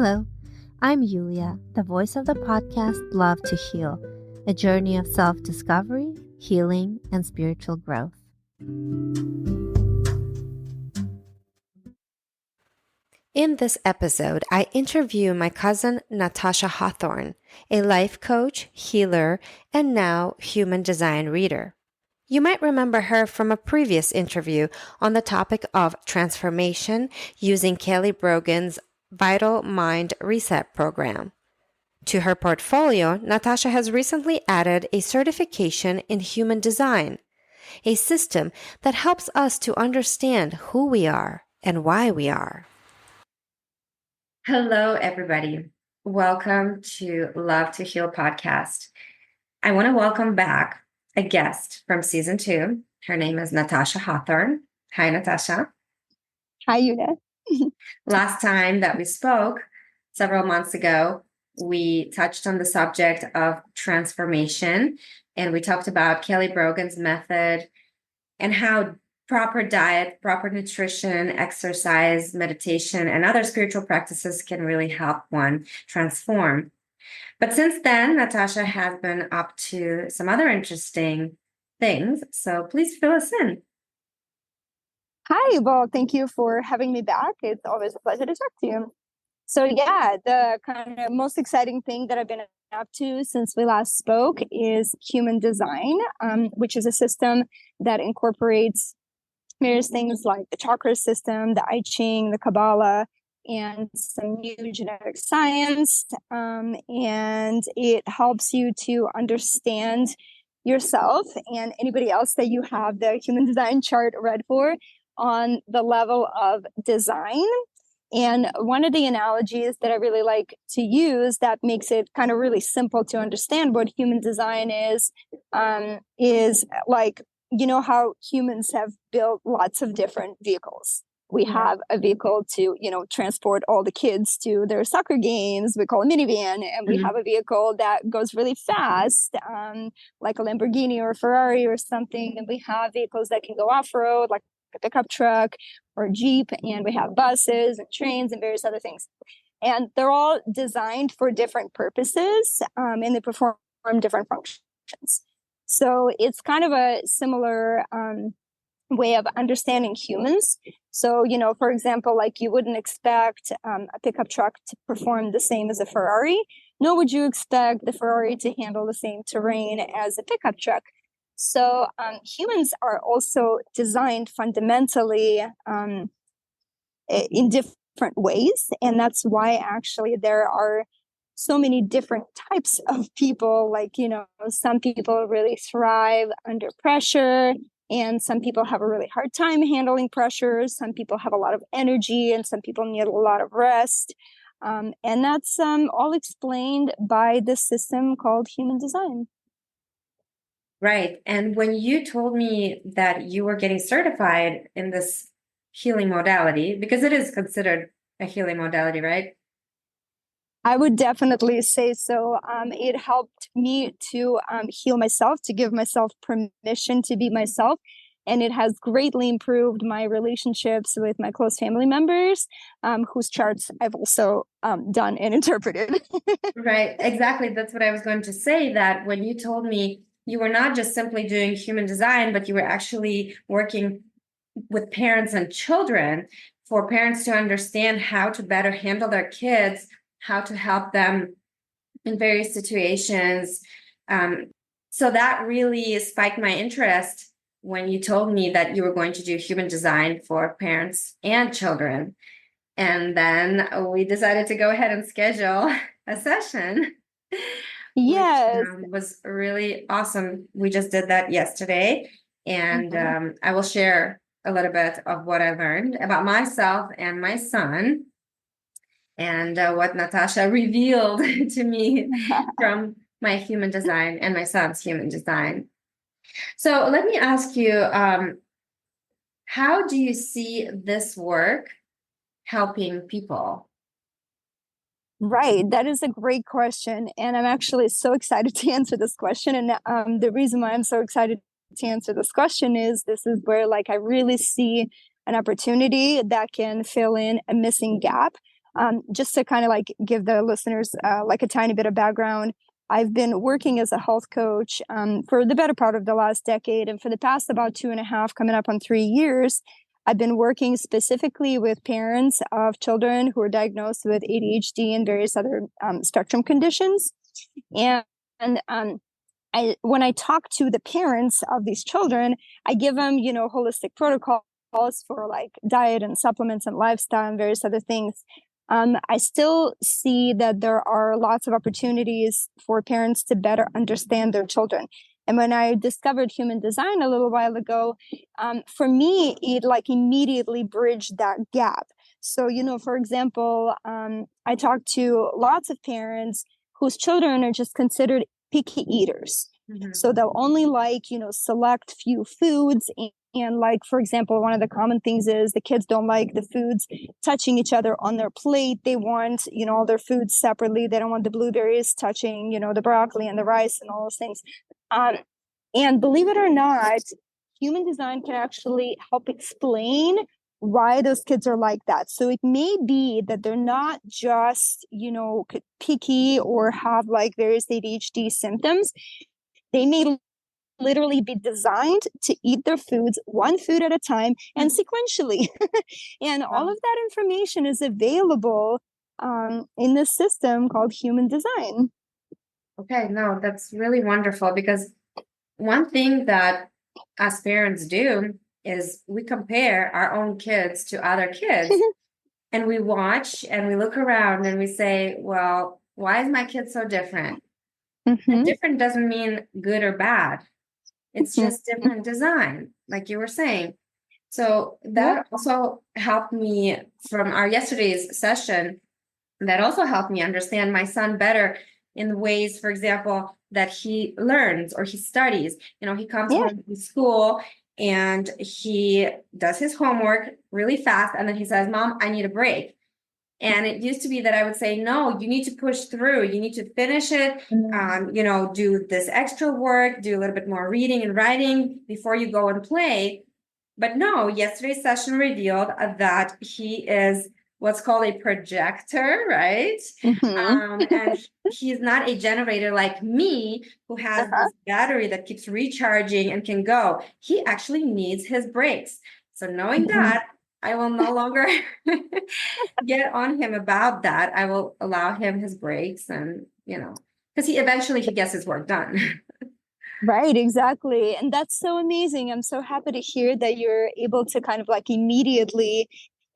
Hello, I'm Yulia, the voice of the podcast Love to Heal, a journey of self-discovery, healing, and spiritual growth. In this episode, I interview my cousin Natasha Hawthorne, a life coach, healer, and now human design reader. You might remember her from a previous interview on the topic of transformation using Kelly Brogan's Vital Mind Reset program. To her portfolio, Natasha has recently added a certification in human design, a system that helps us to understand who we are and why we are. Hello, everybody. Welcome to Love to Heal podcast. I want to welcome back a guest from season 2. Her name is Natasha Hawthorne. Hi, Natasha. Hi, Yulia. Last time that we spoke, several months ago, we touched on the subject of transformation, and we talked about Kelly Brogan's method and how proper diet, proper nutrition, exercise, meditation, and other spiritual practices can really help one transform. But since then, Natasha has been up to some other interesting things. So please fill us in. Hi, well, thank you for having me back. It's always a pleasure to talk to you. So yeah, the kind of most exciting thing that I've been up to since we last spoke is human design, which is a system that incorporates various things like the chakra system, the I Ching, the Kabbalah, and some new genetic science. And it helps you to understand yourself and anybody else that you have the human design chart read for on the level of design. And one of the analogies that I really like to use that makes it kind of really simple to understand what human design is like, you know how humans have built lots of different vehicles. We have a vehicle to, transport all the kids to their soccer games. We call a minivan. And we have a vehicle that goes really fast, like a Lamborghini or a Ferrari or something. And we have vehicles that can go off-road, like a pickup truck or a Jeep. And we have buses and trains and various other things. And they're all designed for different purposes, and they perform different functions. So it's kind of a similar way of understanding humans. So, for example, like you wouldn't expect a pickup truck to perform the same as a Ferrari, nor would you expect the Ferrari to handle the same terrain as a pickup truck. So humans are also designed fundamentally in different ways. And that's why actually there are so many different types of people. Like, some people really thrive under pressure, and some people have a really hard time handling pressure. Some people have a lot of energy, and some people need a lot of rest. And that's all explained by this system called human design. Right. And when you told me that you were getting certified in this healing modality, because it is considered a healing modality, right? I would definitely say so. It helped me to heal myself, to give myself permission to be myself. And it has greatly improved my relationships with my close family members, whose charts I've also done and interpreted. Right. Exactly. That's what I was going to say, that when you told me you were not just simply doing human design, but you were actually working with parents and children for parents to understand how to better handle their kids, how to help them in various situations. So that really spiked my interest when you told me that you were going to do human design for parents and children. And then we decided to go ahead and schedule a session. Yes. Which was really awesome. We just did that yesterday. And I will share a little bit of what I learned about myself and my son, and what Natasha revealed to me from my human design and my son's human design. So let me ask you, how do you see this work helping people? Right. That is a great question. And I'm actually so excited to answer this question. And the reason why I'm so excited to answer this question is this is where I really see an opportunity that can fill in a missing gap Just to kind of like give the listeners like a tiny bit of background, I've been working as a health coach for the better part of the last decade. And for the past about 2.5, coming up on 3 years, I've been working specifically with parents of children who are diagnosed with ADHD and various other spectrum conditions. And when I talk to the parents of these children, I give them, holistic protocols for like diet and supplements and lifestyle and various other things. I still see that there are lots of opportunities for parents to better understand their children. And when I discovered human design a little while ago, for me, it like immediately bridged that gap. So, for example, I talked to lots of parents whose children are just considered picky eaters. Mm-hmm. So they'll only like, select few foods. And like, for example, one of the common things is the kids don't like the foods touching each other on their plate. They want, all their foods separately. They don't want the blueberries touching, the broccoli and the rice and all those things. And believe it or not, human design can actually help explain why those kids are like that. So it may be that they're not just, picky or have like various ADHD symptoms. They may literally be designed to eat their foods one food at a time and sequentially. And all of that information is available in this system called human design. Okay, no, that's really wonderful, because one thing that us parents do is we compare our own kids to other kids. And we watch and we look around and we say, well, why is my kid so different? Mm-hmm. And different doesn't mean good or bad. It's just different design, like you were saying. So that also helped me from our yesterday's session. That also helped me understand my son better in the ways, for example, that he learns or he studies. He comes home from school and he does his homework really fast. And then he says, Mom, I need a break. And it used to be that I would say, no, you need to push through. You need to finish it, do this extra work, do a little bit more reading and writing before you go and play. But no, yesterday's session revealed that he is what's called a projector, right? Mm-hmm. And he's not a generator like me, who has this battery that keeps recharging and can go. He actually needs his breaks. So knowing that, I will no longer get on him about that. I will allow him his breaks, and because he gets his work done. Right, exactly. And that's so amazing. I'm so happy to hear that you're able to kind of like immediately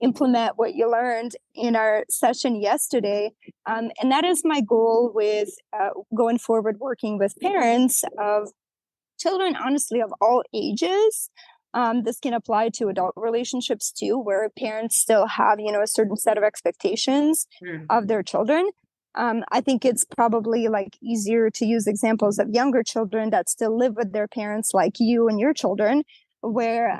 implement what you learned in our session yesterday. And that is my goal with going forward, working with parents of children, honestly, of all ages. This can apply to adult relationships too, where parents still have, a certain set of expectations of their children. I think it's probably like easier to use examples of younger children that still live with their parents, like you and your children, where,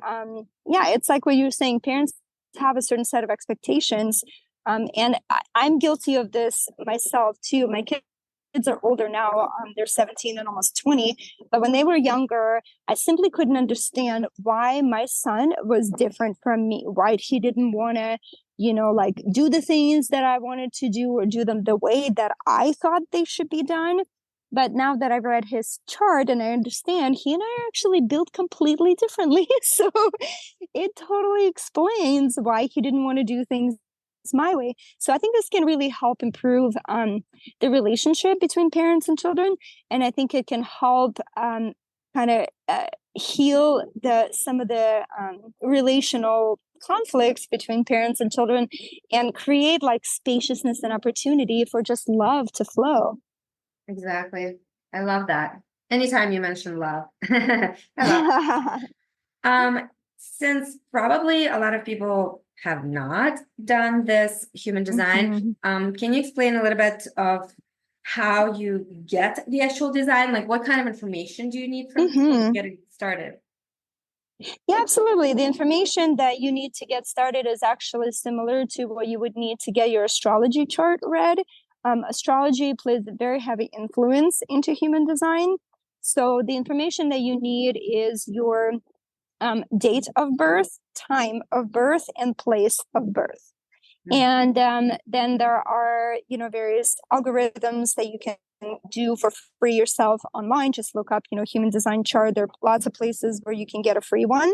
it's like what you're saying, parents have a certain set of expectations. And I'm guilty of this myself too. My kids are older now. They're 17 and almost 20. But when they were younger, I simply couldn't understand why my son was different from me, why he didn't want to, like do the things that I wanted to do or do them the way that I thought they should be done. But now that I've read his chart and I understand, he and I are actually built completely differently. So it totally explains why he didn't want to do things my way. So I think this can really help improve the relationship between parents and children. And I think it can help kind of heal some of the relational conflicts between parents and children, and create like spaciousness and opportunity for just love to flow. Exactly. I love that. Anytime you mention love. I love since probably a lot of people have not done this human design, can you explain a little bit of how you get the actual design? Like, what kind of information do you need from people to get it started? Yeah, absolutely. The information that you need to get started is actually similar to what you would need to get your astrology chart read. Astrology plays a very heavy influence into human design. So the information that you need is your date of birth, time of birth, and place of birth. And then there are, various algorithms that you can do for free yourself online. Just look up, human design chart. There are lots of places where you can get a free one,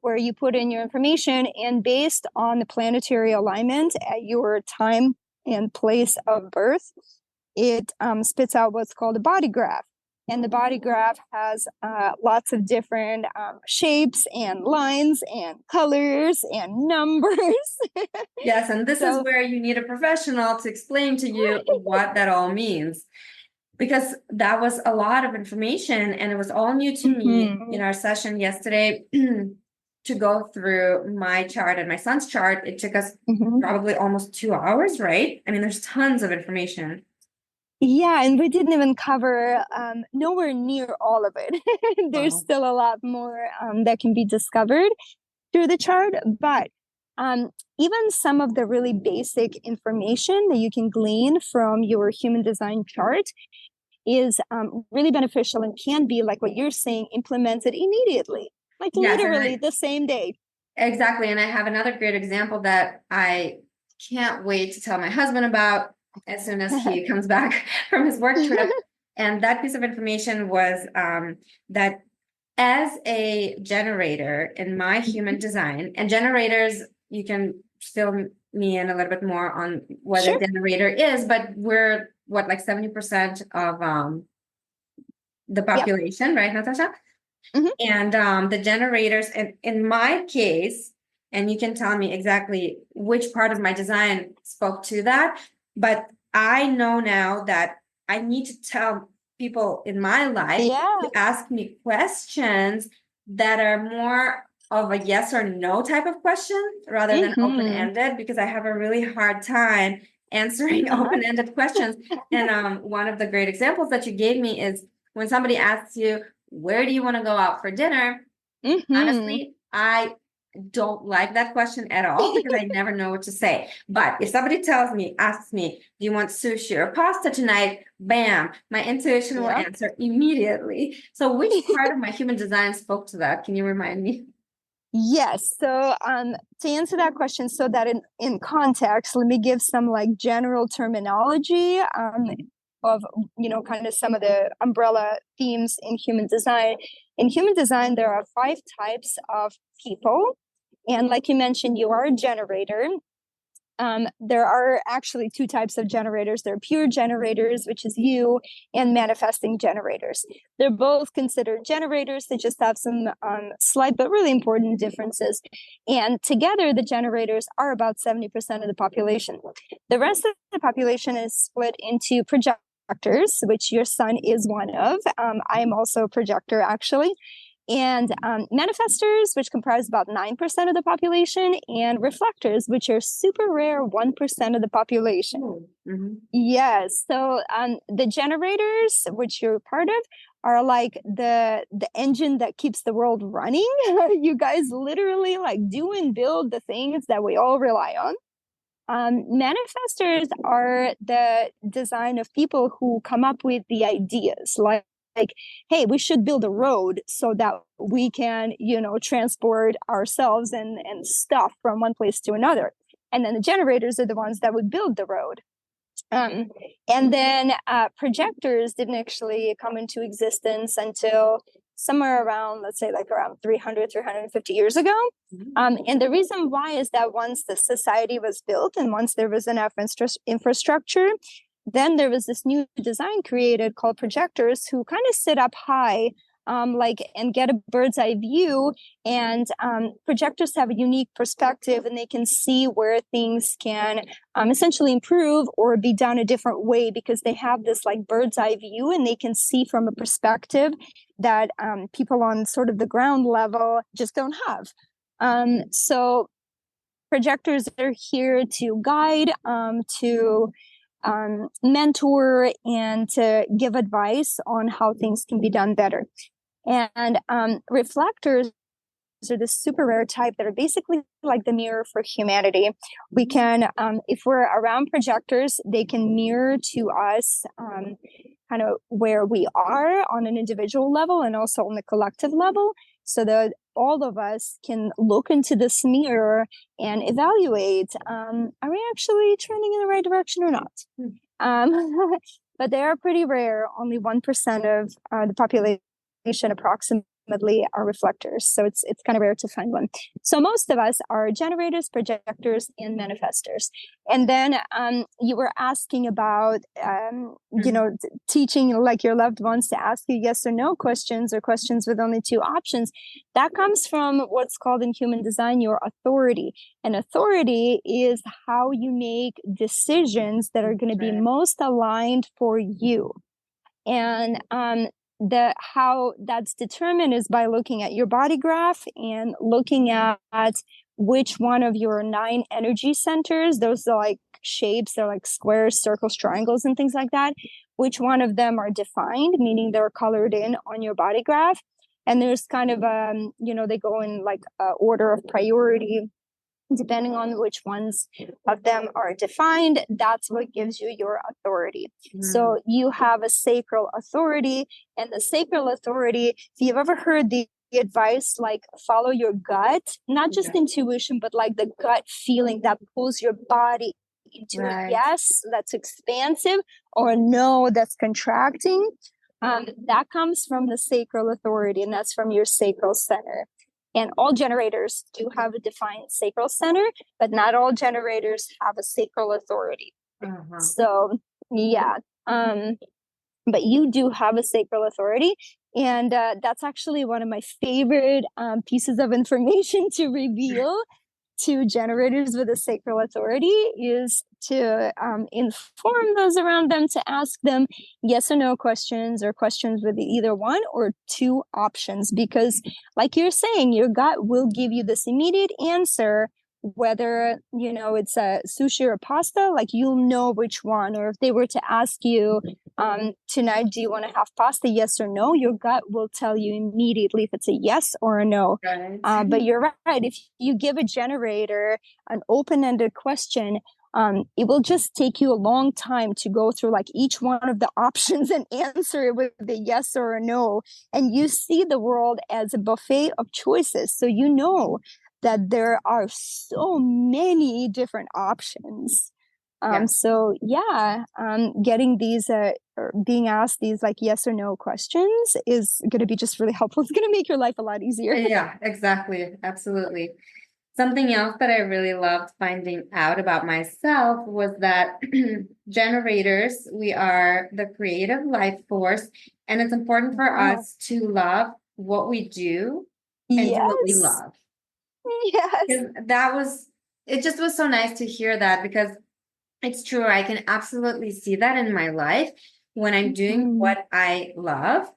where you put in your information, and based on the planetary alignment at your time and place of birth, it spits out what's called a body graph. And the body graph has lots of different shapes and lines and colors and numbers. Yes, and this is where you need a professional to explain to you what that all means. Because that was a lot of information and it was all new to me in our session yesterday to go through my chart and my son's chart. It took us probably almost 2 hours, right? I mean, there's tons of information. Yeah, and we didn't even cover nowhere near all of it. There's still a lot more that can be discovered through the chart, but even some of the really basic information that you can glean from your human design chart is really beneficial and can be, like what you're saying, implemented immediately, like literally the same day. Exactly. And I have another great example that I can't wait to tell my husband about as soon as he comes back from his work trip. And that piece of information was that as a generator in my human design, and generators, you can fill me in a little bit more on what a generator is, but we're like 70% of the population, right, Natasha? And the generators, and in my case, and you can tell me exactly which part of my design spoke to that, but I know now that I need to tell people in my life to ask me questions that are more of a yes or no type of question rather than open-ended, because I have a really hard time answering open-ended questions. And one of the great examples that you gave me is when somebody asks you, where do you want to go out for dinner? Honestly, I don't like that question at all because I never know what to say. But if somebody asks me, do you want sushi or pasta tonight? Bam, my intuition will answer immediately. So which part of my human design spoke to that? Can you remind me? Yes. So to answer that question, so that in context, let me give some like general terminology of, kind of some of the umbrella themes in human design. In human design, there are 5 types of people. And like you mentioned, you are a generator. There are actually 2 types of generators. There are pure generators, which is you, and manifesting generators. They're both considered generators. They just have some slight but really important differences. And together, the generators are about 70% of the population. The rest of the population is split into projectors, which your son is one of. I am also a projector, actually. And manifestors, which comprise about 9% of the population, and reflectors, which are super rare 1% of the population. Yes. So the generators, which you're part of, are like the engine that keeps the world running. You guys literally like do and build the things that we all rely on. Manifestors are the design of people who come up with the ideas, like, hey, we should build a road so that we can, transport ourselves and stuff from one place to another. And then the generators are the ones that would build the road. And then projectors didn't actually come into existence until somewhere around, let's say, like around 300, 350 years ago. And the reason why is that once the society was built and once there was enough infrastructure, then there was this new design created called projectors, who kind of sit up high, and get a bird's eye view. And projectors have a unique perspective, and they can see where things can essentially improve or be done a different way, because they have this like bird's eye view, and they can see from a perspective that people on sort of the ground level just don't have. So projectors are here to guide, to mentor, and to give advice on how things can be done better. And reflectors are the super rare type that are basically like the mirror for humanity. We can, if we're around projectors, they can mirror to us kind of where we are on an individual level and also on the collective level. So the all of us can look into this mirror and evaluate, are we actually trending in the right direction or not? But they are pretty rare. Only 1% of the population approximately are reflectors. So it's kind of rare to find one. So most of us are generators, projectors, and manifestors. And then you were asking about, teaching like your loved ones to ask you yes or no questions, or questions with only two options. That comes from what's called in human design your authority. And authority is how you make decisions that are going to be most aligned for you. And how that's determined is by looking at your body graph and looking at which one of your 9 energy centers, those are like shapes, they're like squares, circles, triangles, and things like that, which one of them are defined, meaning they're colored in on your body graph. And there's kind of they go in like order of priority. Depending on which ones of them are defined, that's what gives you your authority. So you have a sacral authority, and the sacral authority, if you've ever heard the advice, like follow your gut, not just intuition, but like the gut feeling that pulls your body into a yes, that's expansive, or a no, that's contracting. That comes from the sacral authority, and that's from your sacral center. And all generators do have a defined sacral center, but not all generators have a sacral authority. So, but you do have a sacral authority. And that's actually one of my favorite pieces of information to reveal to generators with a sacral authority, is to inform those around them to ask them yes or no questions, or questions with either one or two options. Because like you're saying, your gut will give you this immediate answer, whether it's a sushi or pasta, like you'll know which one. Or if they were to ask you tonight, do you want to have pasta, yes or no, your gut will tell you immediately if it's a yes or a no. But you're right, if you give a generator an open-ended question, it will just take you a long time to go through like each one of the options and answer it with a yes or a no. And you see the world as a buffet of choices, so that there are so many different options. Getting these or being asked these like yes or no questions is going to be just really helpful. It's going to make your life a lot easier. Yeah, exactly. Absolutely. Something else that I really loved finding out about myself was that generators, we are the creative life force, and it's important for us to love what we do and do what we love. Yes. It just was so nice to hear that, because it's true. I can absolutely see that in my life. When I'm doing what I love,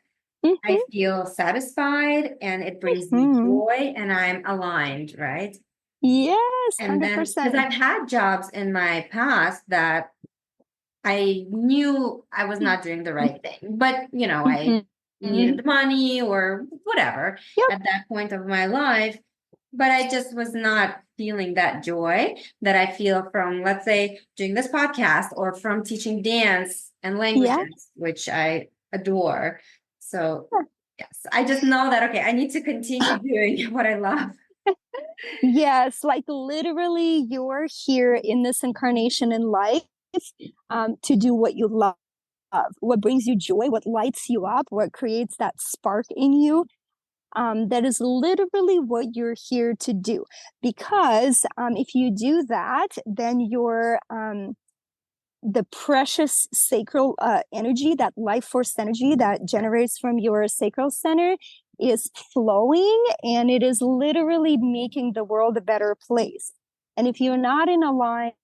I feel satisfied, and it brings me joy, and I'm aligned, right? Yes, 100%. And then, because I've had jobs in my past that I knew I was not doing the right thing, but I needed the money or whatever at that point of my life. But I just was not feeling that joy that I feel from, let's say, doing this podcast, or from teaching dance and languages, which I adore. So, yes, I just know that, okay, I need to continue doing what I love. Yes, like literally you're here in this incarnation in life to do what you love, what brings you joy, what lights you up, what creates that spark in you. That is literally what you're here to do. Because if you do that, then you're the precious sacral energy, that life force energy that generates from your sacral center, is flowing, and it is literally making the world a better place. And if you're not in alignment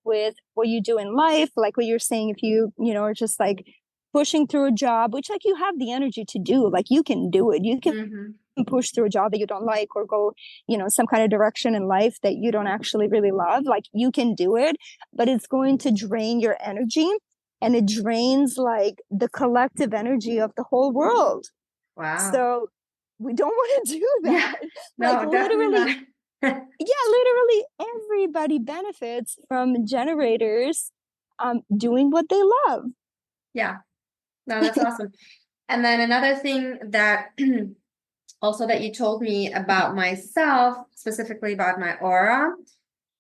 with what you do in life, like what you're saying, if you are just like pushing through a job, which like you have the energy to do, like you can do it, you can push through a job that you don't like, or go some kind of direction in life that you don't actually really love, like you can do it, but it's going to drain your energy, and it drains like the collective energy of the whole world. So we don't want to do that. No, literally literally everybody benefits from generators doing what they love. No, that's awesome. And then another thing that also that you told me about myself, specifically about my aura,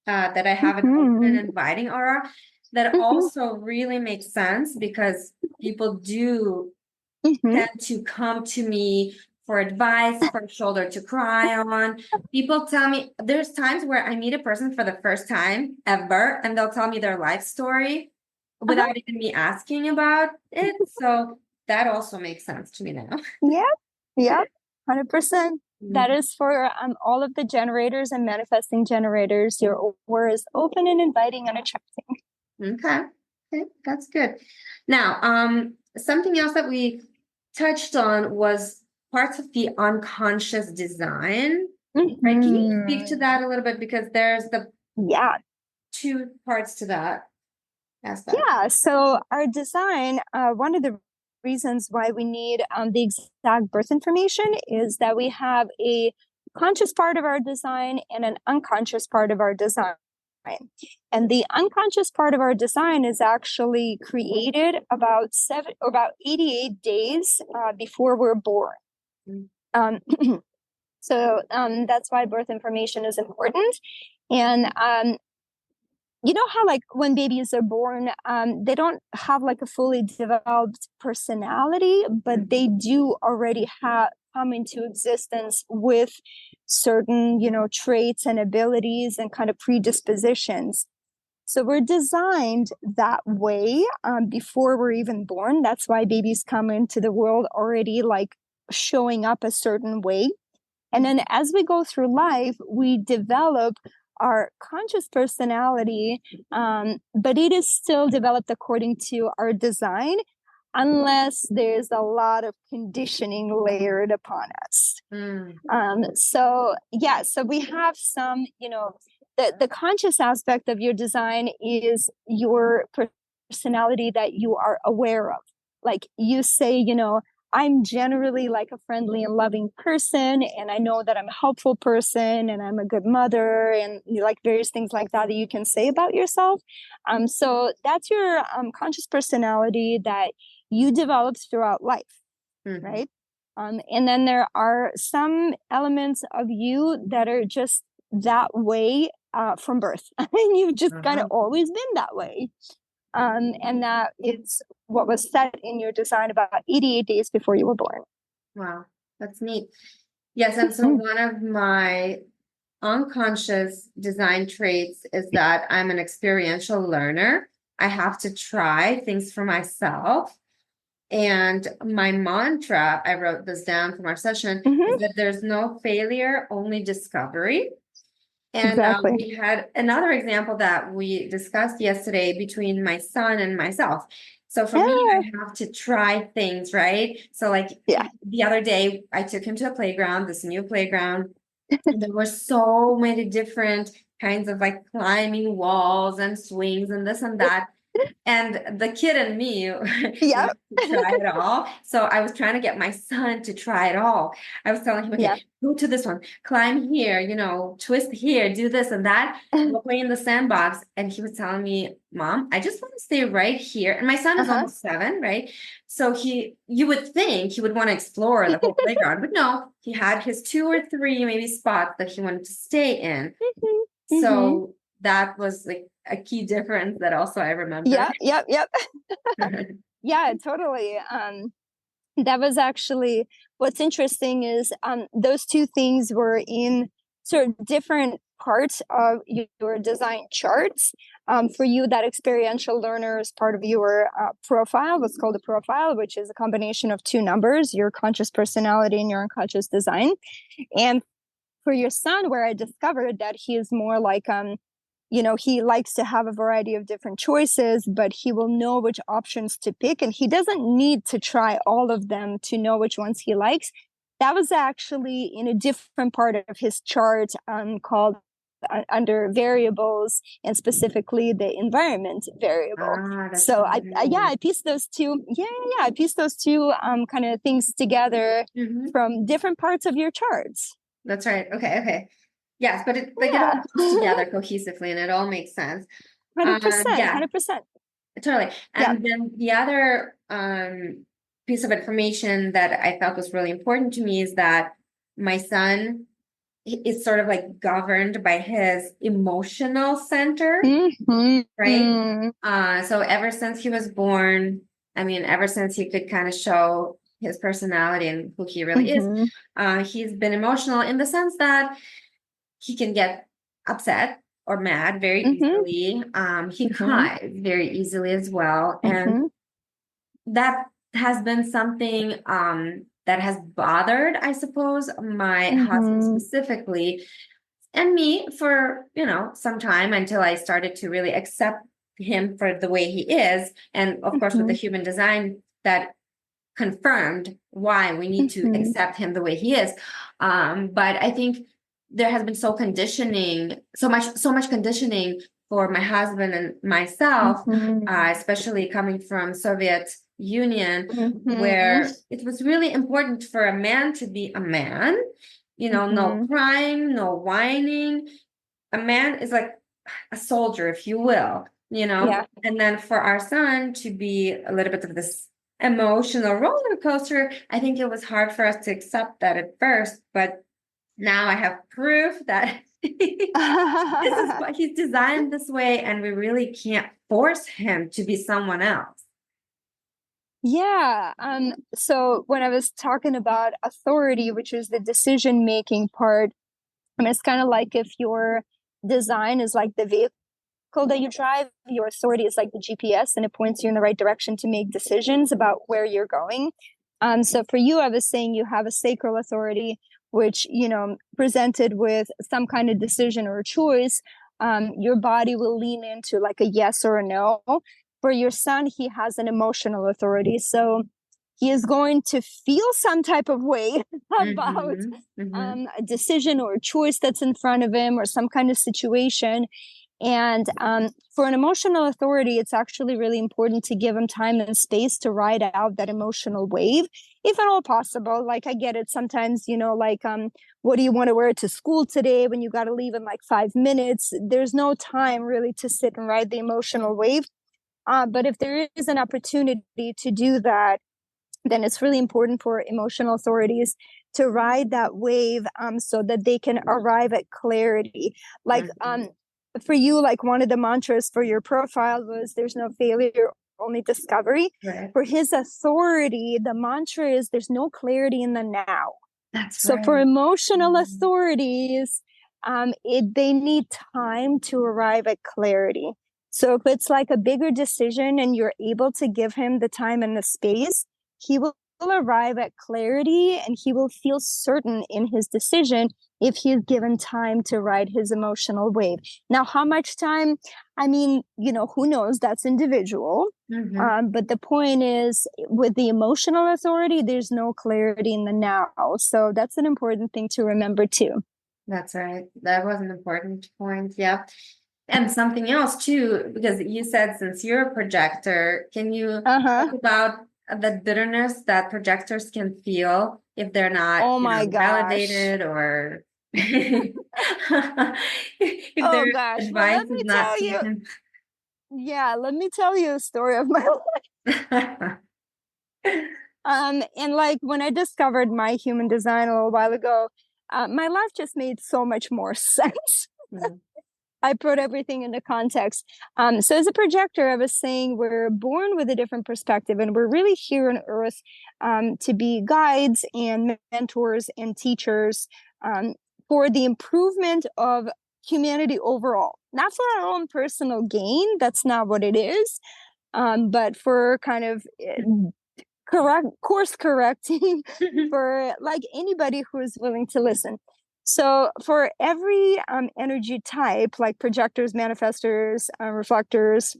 that I have an open, inviting aura. That also really makes sense because people do tend to come to me for advice, for a shoulder to cry on. People tell me, there's times where I meet a person for the first time ever, and they'll tell me their life story without even me asking about it. So that also makes sense to me now. Yeah, 100%. That is for all of the generators and manifesting generators. Your aura is open and inviting and attracting. Okay, that's good. Now, something else that we touched on was parts of the unconscious design. Right? Can you speak to that a little bit? Because there's the two parts to that aspect. Yeah, so our design, one of the reasons why we need the exact birth information is that we have a conscious part of our design and an unconscious part of our design. And the unconscious part of our design is actually created about 88 days before we're born. So that's why birth information is important. And you know how like when babies are born, they don't have like a fully developed personality, but they do already come into existence with certain, traits and abilities and kind of predispositions. So we're designed that way before we're even born. That's why babies come into the world already like showing up a certain way. And then as we go through life, we develop our conscious personality, but it is still developed according to our design, unless there's a lot of conditioning layered upon us. So we have some, the conscious aspect of your design is your personality that you are aware of. Like you say, I'm generally like a friendly and loving person, and I know that I'm a helpful person and I'm a good mother, and like various things like that you can say about yourself. So that's your conscious personality that you develop throughout life, right? And then there are some elements of you that are just that way from birth, and you've just kind of always been that way. And that it's what was set in your design about 88 days before you were born. Wow, that's neat. Yes, and so one of my unconscious design traits is that I'm an experiential learner. I have to try things for myself. And my mantra, I wrote this down from our session, is that there's no failure, only discovery. And we had another example that we discussed yesterday between my son and myself. So for me, I have to try things, right? So like the other day, I took him to a playground, this new playground. And there were so many different kinds of like climbing walls and swings and this and that. And the kid and me wanted to try it all. So I was trying to get my son to try it all. I was telling him, okay, go to this one, climb here, twist here, do this and that. We'll play in the sandbox. And he was telling me, Mom, I just want to stay right here. And my son is almost 7, right? So you would think he would want to explore the whole playground, but no, he had his 2 or 3 maybe spots that he wanted to stay in. So that was like a key difference that also I remember. Yep. Yeah, totally. That was actually what's interesting is those two things were in sort of different parts of your design charts. For you, that experiential learner is part of your profile, what's called a profile, which is a combination of 2 numbers, your conscious personality and your unconscious design. And for your son, where I discovered that he is more like he likes to have a variety of different choices, but he will know which options to pick. And he doesn't need to try all of them to know which ones he likes. That was actually in a different part of his chart called under variables, and specifically the environment variable. So I pieced those two. I pieced those two kind of things together from different parts of your charts. That's right. Okay. Yes, but it all comes together cohesively and it all makes sense. 100%. Totally. And then the other piece of information that I felt was really important to me is that my son is sort of like governed by his emotional center, right? Mm-hmm. So ever since he was born, I mean, ever since he could kind of show his personality and who he really is, Mm-hmm. he's been emotional in the sense that he can get upset or mad very Mm-hmm. easily. He Mm-hmm. cries very easily as well. And Mm-hmm. that has been something that has bothered, I suppose, my husband Mm-hmm. specifically and me for, some time until I started to really accept him for the way he is. And of course, with the Mm-hmm. human design that confirmed why we need to Mm-hmm. accept him the way he is. But I think there has been so much conditioning for my husband and myself, Mm-hmm. especially coming from Soviet Union, Mm-hmm. where it was really important for a man to be a man, no Mm-hmm. crying, no whining. A man is like a soldier, if you will, Yeah. and then for our son to be a little bit of this emotional roller coaster, I think it was hard for us to accept that at first, but now I have proof that this is what he's designed this way, and we really can't force him to be someone else. Yeah. So when I was talking about authority, which is the decision making part, I mean, it's kind of like if your design is like the vehicle that you drive, your authority is like the GPS and it points you in the right direction to make decisions about where you're going. So for you, I was saying you have a sacral authority, which, presented with some kind of decision or choice, your body will lean into like a yes or a no. For your son, he has an emotional authority. So he is going to feel some type of way about Mm-hmm, mm-hmm, a decision or a choice that's in front of him or some kind of situation. And for an emotional authority, it's actually really important to give him time and space to ride out that emotional wave, if at all possible. Like, I get it sometimes, what do you want to wear to school today when you got to leave in like 5 minutes? There's no time really to sit and ride the emotional wave. But if there is an opportunity to do that, then it's really important for emotional authorities to ride that wave so that they can arrive at clarity. Like mm-hmm. for you, like one of the mantras for your profile was there's no failure, only discovery. Right. For his authority, the mantra is there's no clarity in the now. That's So for right. emotional Mhm. authorities, they need time to arrive at clarity. So if it's like a bigger decision and you're able to give him the time and the space, he will arrive at clarity and he will feel certain in his decision if he's given time to ride his emotional wave. Now, how much time? I mean, who knows? That's individual. Mhm. But the point is, with the emotional authority, there's no clarity in the now. So that's an important thing to remember too. That's right. That was an important point. Yeah. And something else too, because you said since you're a projector, can you Uh-huh. talk about the bitterness that projectors can feel if they're not, Oh my gosh. validated or if Oh their gosh. Well, advice let is me not tell you. taken? Yeah, let me tell you a story of my life. And like when I discovered my human design a little while ago, my life just made so much more sense. Mm, I put everything into context. So as a projector, I was saying we're born with a different perspective, and we're really here on Earth to be guides and mentors and teachers for the improvement of humanity overall. Not for our own personal gain. That's not what it is. But for kind of correct course correcting for like anybody who is willing to listen. So for every energy type, like projectors, manifestors, reflectors,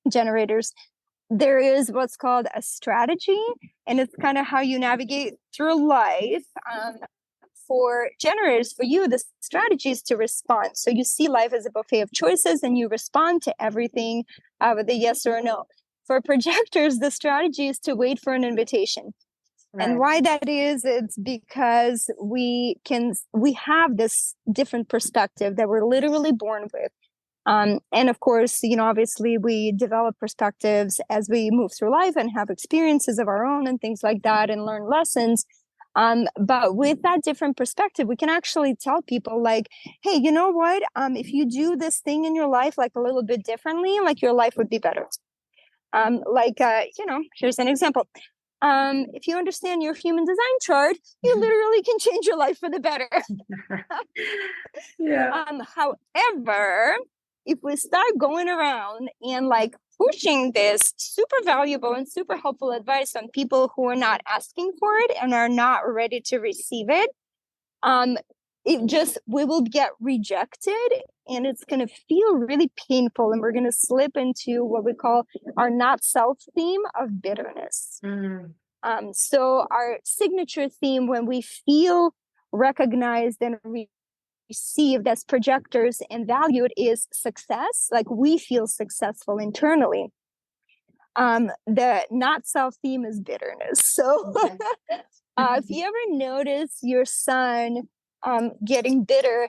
generators, there is what's called a strategy, and it's kind of how you navigate through life. For generators, for you, the strategy is to respond. So you see life as a buffet of choices and you respond to everything with a yes or a no. For projectors, the strategy is to wait for an invitation. And right. why that is, it's because we have this different perspective that we're literally born with. And of course, obviously we develop perspectives as we move through life and have experiences of our own and things like that and learn lessons. But with that different perspective, we can actually tell people like, hey, you know what? If you do this thing in your life like a little bit differently, like your life would be better. Here's an example. If you understand your human design chart, you literally can change your life for the better. Yeah. However, if we start going around and like pushing this super valuable and super helpful advice on people who are not asking for it and are not ready to receive it, we will get rejected, and it's going to feel really painful, and we're going to slip into what we call our not self theme of bitterness. So our signature theme, when we feel recognized and received as projectors and valued, is success. Like we feel successful internally. The not self theme is bitterness. So if you ever notice your son getting bitter,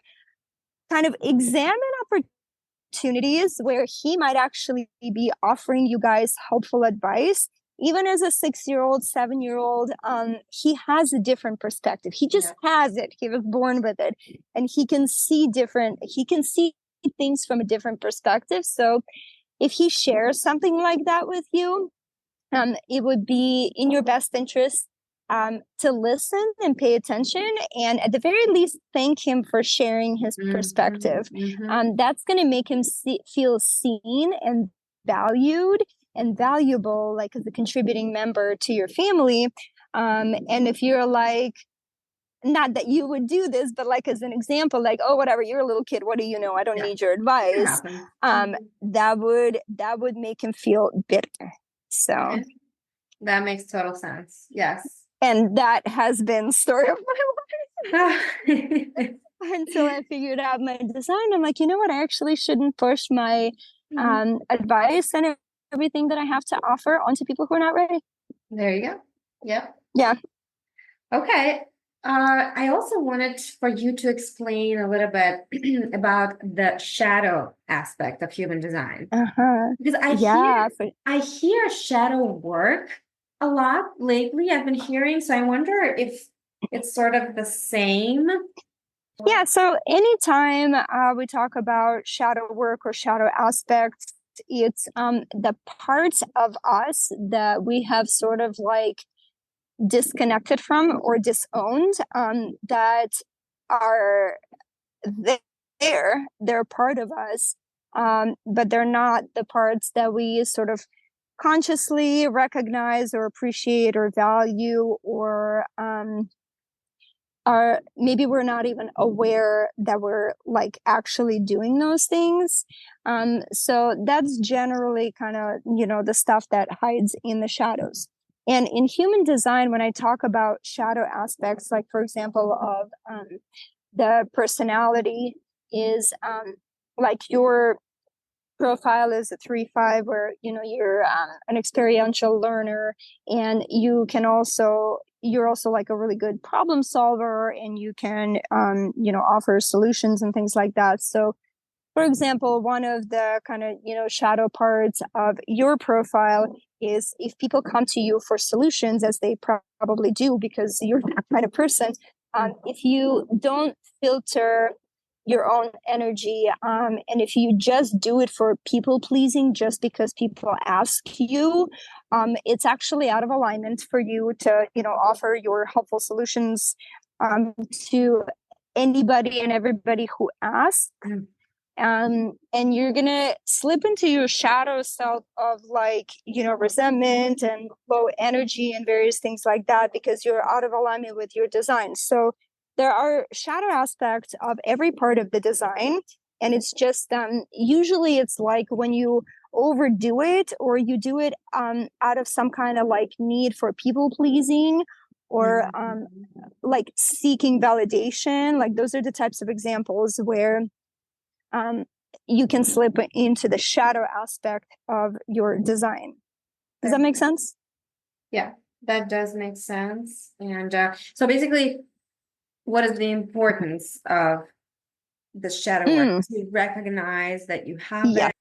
kind of examine opportunities where he might actually be offering you guys helpful advice. Even as a 6-year-old, 7-year-old, he has a different perspective. He just has it. He was born with it, and he can see things from a different perspective. So if he shares something like that with you, it would be in your best interest to listen and pay attention, and at the very least, thank him for sharing his perspective. That's going to make him feel seen and valued and valuable, like as a contributing member to your family. And if you're like, not that you would do this, but like as an example, like, oh, whatever, you're a little kid, what do you know? I don't need your advice. That would make him feel bitter. So that makes total sense. Yes. And that has been the story of my life. Until I figured out my design. I'm like, you know what? I actually shouldn't push my advice and everything that I have to offer onto people who are not ready. There you go. Yep. Yeah. Okay. I also wanted for you to explain a little bit about the shadow aspect of human design. Because I hear shadow work a lot lately. I've been hearing, so I wonder if it's sort of the same. Yeah, so anytime we talk about shadow work or shadow aspects, it's the parts of us that we have sort of like disconnected from or disowned, that are there. They're part of us, but they're not the parts that we sort of consciously recognize or appreciate or value, or maybe we're not even aware that we're like actually doing those things. So that's generally kind of, the stuff that hides in the shadows. And in human design, when I talk about shadow aspects, like for example of the personality is like your profile is a 3-5, where you're an experiential learner, and you're also like a really good problem solver, and you can offer solutions and things like that. So for example, one of the kind of shadow parts of your profile is if people come to you for solutions, as they probably do because you're that kind of person, if you don't filter your own energy, and if you just do it for people pleasing just because people ask you, it's actually out of alignment for you to offer your helpful solutions to anybody and everybody who asks. And you're gonna slip into your shadow self of like resentment and low energy and various things like that, because you're out of alignment with your design. So there are shadow aspects of every part of the design, and it's just usually it's like when you overdo it, or you do it out of some kind of like need for people pleasing, or like seeking validation. Like those are the types of examples where you can slip into the shadow aspect of your design. Does that make sense? Yeah, that does make sense. And so basically, what is the importance of the shadow work? To recognize that you have that.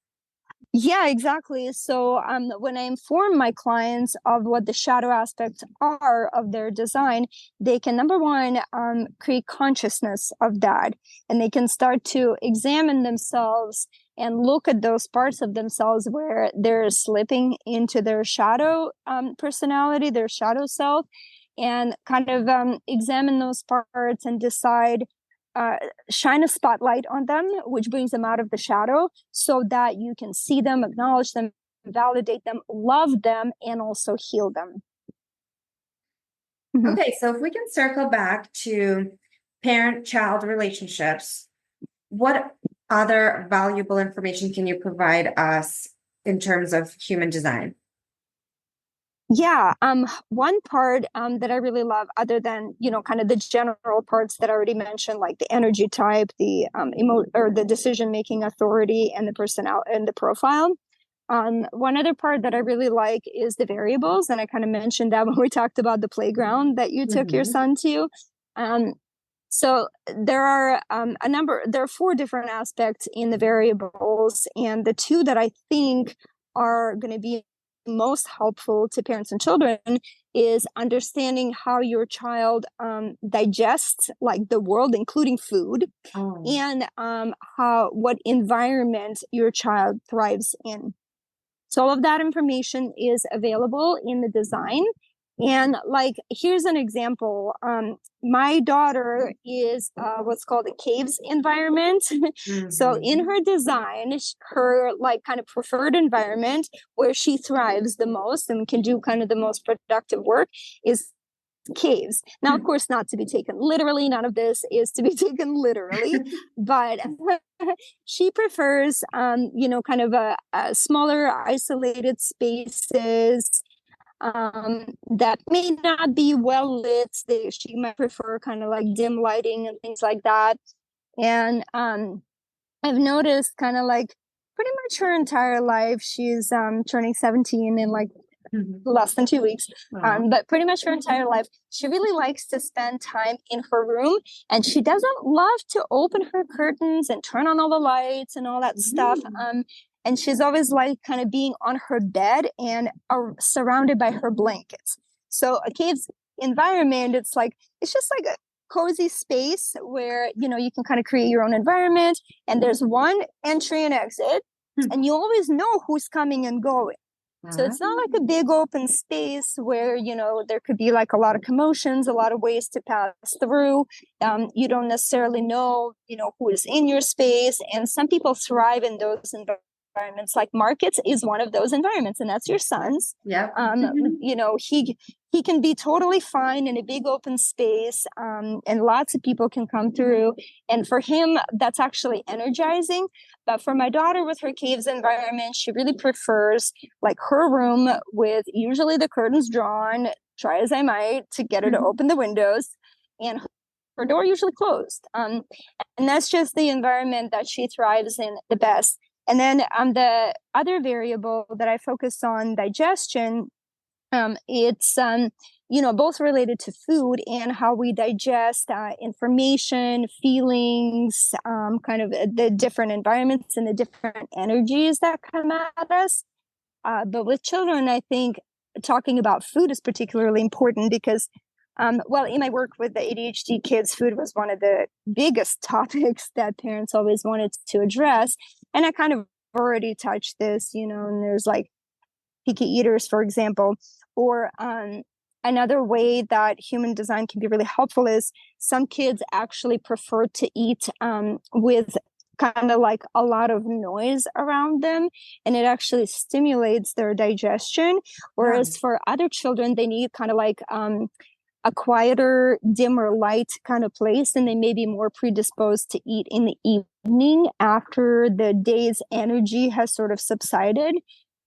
Yeah, exactly. So when I inform my clients of what the shadow aspects are of their design, they can, number one, create consciousness of that. And they can start to examine themselves and look at those parts of themselves where they're slipping into their shadow personality, their shadow self, and kind of examine those parts and decide, uh, shine a spotlight on them, which brings them out of the shadow so that you can see them, acknowledge them, validate them, love them, and also heal them. Mhm. Okay, so if we can circle back to parent-child relationships, what other valuable information can you provide us in terms of human design? Yeah, one part that I really love, other than kind of the general parts that I already mentioned, like the energy type, the or the decision making authority, and the personnel and the profile. One other part that I really like is the variables, and I kind of mentioned that when we talked about the playground that you took your son to. Um, so there are four different aspects in the variables, and the two that I think are going to be most helpful to parents and children is understanding how your child digests like the world, including food, Oh, and what environment your child thrives in. So all of that information is available in the design. And like, here's an example. My daughter is what's called a caves environment. So in mhm. her design, her like kind of preferred environment where she thrives the most and can do kind of the most productive work is caves. Now, of course, not to be taken literally. None of this is to be taken literally, but she prefers, kind of a smaller, isolated spaces that may not be well lit. She might prefer kind of like dim lighting and things like that. And I've noticed kind of like pretty much her entire life, she's turning 17 in like Mhm. less than 2 weeks. Aw. But pretty much her entire life, she really likes to spend time in her room, and she doesn't love to open her curtains and turn on all the lights and all that stuff. Mhm. And she's always like kind of being on her bed and surrounded by her blankets. So a cave's environment, it's just like a cozy space where you can kind of create your own environment, and there's one entry and exit, and you always know who's coming and going. So Ah. it's not like a big open space where, there could be like a lot of commotions, a lot of ways to pass through. You don't necessarily know, who is in your space. And some people thrive in those environments. Like markets is one of those environments, and that's your son's. Yep. He can be totally fine in a big open space, and lots of people can come through. And for him, that's actually energizing. But for my daughter with her caves environment, she really prefers like her room with usually the curtains drawn, try as I might to get her to open the windows, and her door usually closed. And that's just the environment that she thrives in the best. And then the other variable that I focus on, digestion, it's both related to food and how we digest information, feelings, kind of the different environments and the different energies that come at us. But with children, I think talking about food is particularly important because, well, in my work with the ADHD kids, food was one of the biggest topics that parents always wanted to address. And I kind of already touched this, and there's like picky eaters, for example, or another way that human design can be really helpful is some kids actually prefer to eat with kind of like a lot of noise around them, and it actually stimulates their digestion. Wow. Whereas for other children, they need kind of like a quieter, dimmer light kind of place, and they may be more predisposed to eat in the evening after the day's energy has sort of subsided.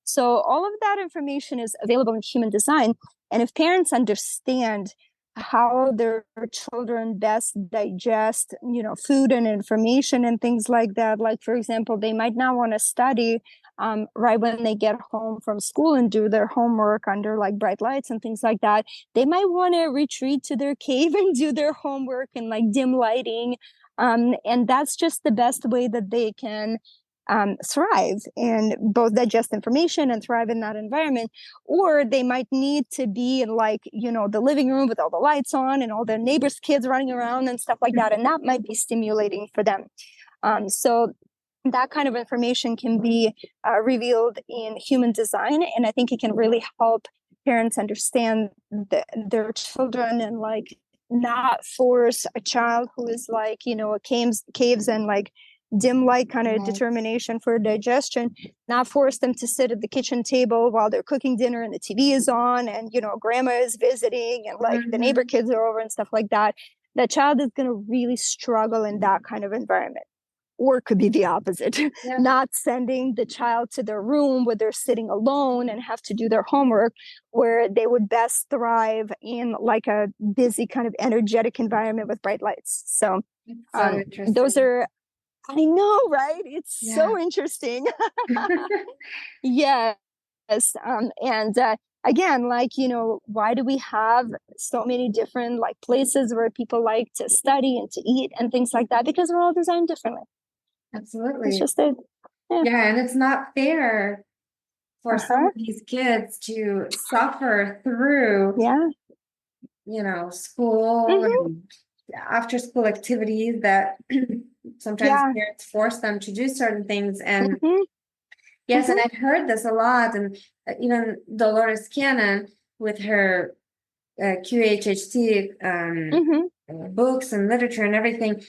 So all of that information is available in human design. And if parents understand how their children best digest, food and information and things like that, like for example, they might not want to study right when they get home from school and do their homework under like bright lights and things like that. They might want to retreat to their cave and do their homework in like dim lighting. And that's just the best way that they can thrive and both digest information and thrive in that environment. Or they might need to be in like, the living room with all the lights on and all the neighbors' kids running around and stuff like that. And that might be stimulating for them. So that kind of information can be revealed in human design. And I think it can really help parents understand their children and like not force a child who is like, a caves and like dim light kind of determination for digestion, not force them to sit at the kitchen table while they're cooking dinner and the TV is on and, grandma is visiting and like the neighbor kids are over and stuff like that. That child is going to really struggle in that kind of environment. Or it could be the opposite, not sending the child to their room where they're sitting alone and have to do their homework, where they would best thrive in like a busy kind of energetic environment with bright lights. So, those are, I know, right? It's so interesting. Yes. And again, like, why do we have so many different like places where people like to study and to eat and things like that? Because we're all designed differently. Absolutely. It's just it. Yeah, and it's not fair for some of these kids to suffer through, school and after school activities that sometimes parents force them to do certain things. And yes, and I've heard this a lot. And even Dolores Cannon with her QHHT books and literature and everything,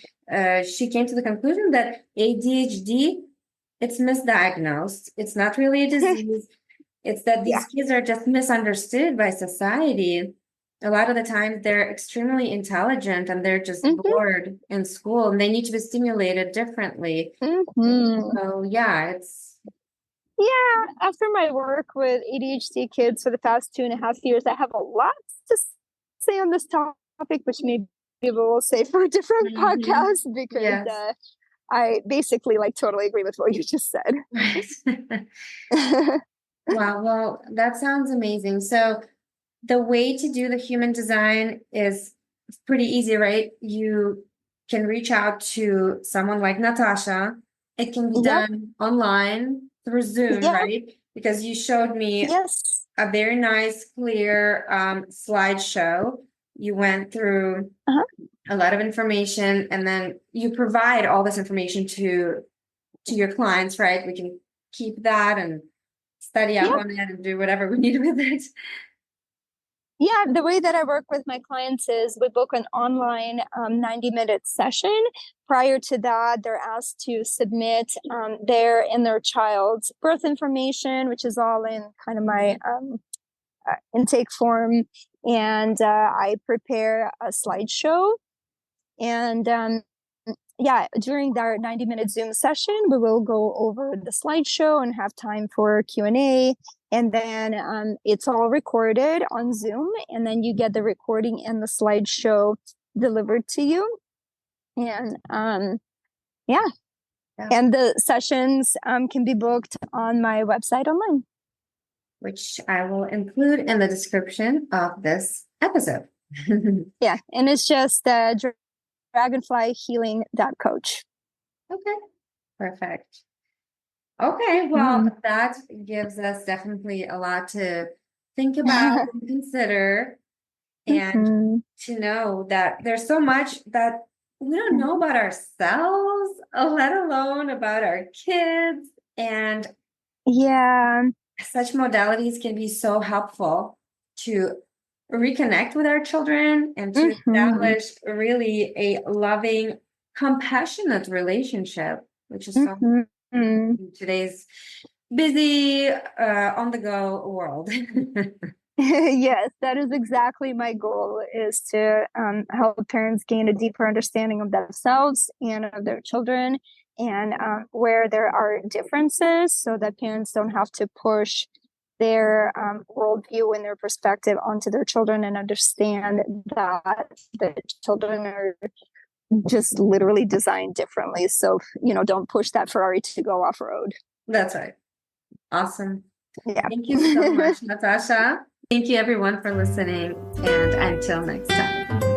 she came to the conclusion that ADHD, it's misdiagnosed. It's not really a disease. It's that these kids are just misunderstood by society. A lot of the times they're extremely intelligent and they're just bored in school and they need to be stimulated differently. So it's... Yeah, after my work with ADHD kids for the past 2.5 years, I have a lot to say on this topic, which maybe we'll say for a different podcast, because I basically like totally agree with what you just said. Wow, well, that sounds amazing. So the way to do the human design is pretty easy, right? You can reach out to someone like Natasha. It can be done online through Zoom, right? Because you showed me a very nice, clear slideshow. You went through a lot of information, and then you provide all this information to your clients, right? We can keep that and study up on it and do whatever we need with it. Yeah, the way that I work with my clients is we book an online 90-minute session. Prior to that, they're asked to submit their and their child's birth information, which is all in kind of my intake form. And I prepare a slideshow. And during our 90-minute Zoom session, we will go over the slideshow and have time for Q&A. And then it's all recorded on Zoom. And then you get the recording and the slideshow delivered to you. And and the sessions can be booked on my website online, which I will include in the description of this episode. And it's just dragonflyhealing.coach. Okay, perfect. Okay, well, that gives us definitely a lot to think about and consider, and to know that there's so much that we don't know about ourselves, let alone about our kids. And such modalities can be so helpful to reconnect with our children and to establish really a loving, compassionate relationship, which is so in today's busy, on-the-go world. Yes, that is exactly my goal, is to help parents gain a deeper understanding of themselves and of their children, and where there are differences, so that parents don't have to push their worldview and their perspective onto their children, and understand that the children are just literally designed differently. So, don't push that Ferrari to go off road. That's right. Awesome. Thank you so much, Natasha. Thank you everyone for listening, and until next time.